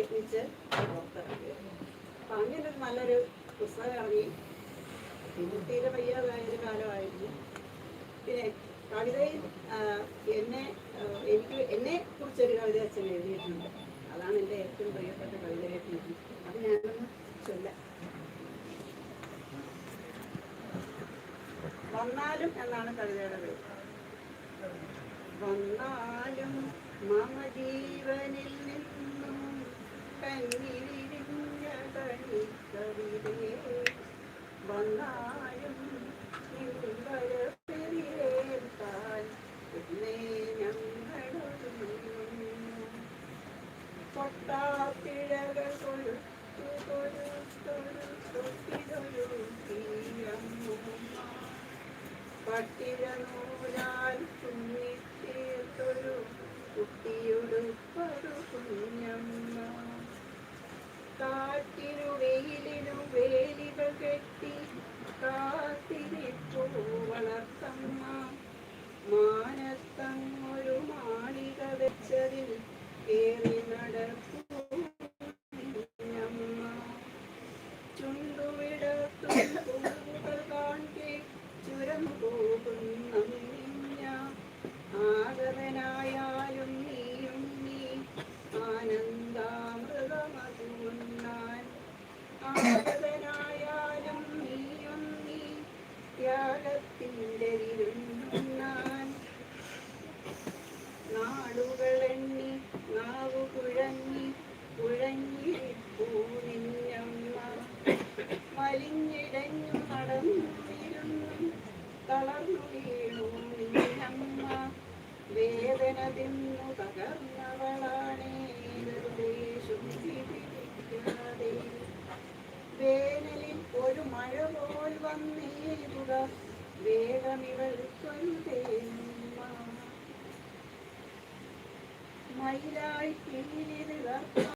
പ്രയത്നിച്ച് പുറത്തിറങ്ങി. അപ്പം അങ്ങനൊരു നല്ലൊരു പുസ്തകം ഇറങ്ങി. പിന്നെ തീരെ വയ്യാതായൊരു കാലമായിരുന്നു. പിന്നെ കവിതയിൽ എന്നെ കുറിച്ചൊരു കവിത അച്ഛൻ എഴുതിയിട്ടുണ്ട്. അതാണ് എൻ്റെ ഏറ്റവും പ്രിയപ്പെട്ട കവിതയായിട്ടുണ്ട്. അത് ഞാനൊന്ന് ചൊല്ലാം. വന്നാലും എന്നാണ് കവിതയുടെ പേര്. വന്നാലും മമ ജീവനിൽ നിന്നും കന്നിരിഞ്ഞ കണി കവിതേ, വന്നാലും പെരിയേൽക്കാൻ എന്നേ ഞങ്ങളൊരുങ്ങുന്നു. പൊട്ടാപ്പിഴകൾ പട്ടിഴനൂലാൽ തുന്നിത്തീർത്തൊരു കുട്ടിയുടുപ്പതു കുഞ്ഞമ്മ. കാറ്റിനു വെയിലിനു വേലികൾ കെട്ടി കാത്തിരിപ്പു വളർത്തമ്മ. മാനത്തങ്ങൊരു മാളിക വെച്ചതിൽ കേറി നടപ്പു കുഞ്ഞമ്മ. ചുണ്ടുവിടത്തും പൂവുകൾ കാൺകെ ചുരന്നു പോകുന്ന മിഞ്ഞ. ആഗതനായാലും നീയും നീ ആനന്ദാമൃതമതുണ്ണാൻ. ആഗതനായാലും നീയും നീ ത്യാഗത്തിൻ്റെ വിരുന്നുണ്ണാൻ. നാളുകളെണ്ണി നാവു കുഴങ്ങി കുഴഞ്ഞിരിപ്പൂ നിഞ്ഞമ്മ. വലിഞ്ഞിടഞ്ഞു നടന്നിരുന്നു തളർന്നു വീണു നിന്നമ്മ. വേദന തിന്നു തകർന്നവളാണേ നിർദ്ദേശിക്കാതെ. വേനലിൽ ഒരു മഴ പോൽ വന്നേരുക വേഗമിവൾക്കൊരു തേന്മ. മയിലായി കീഴിൽ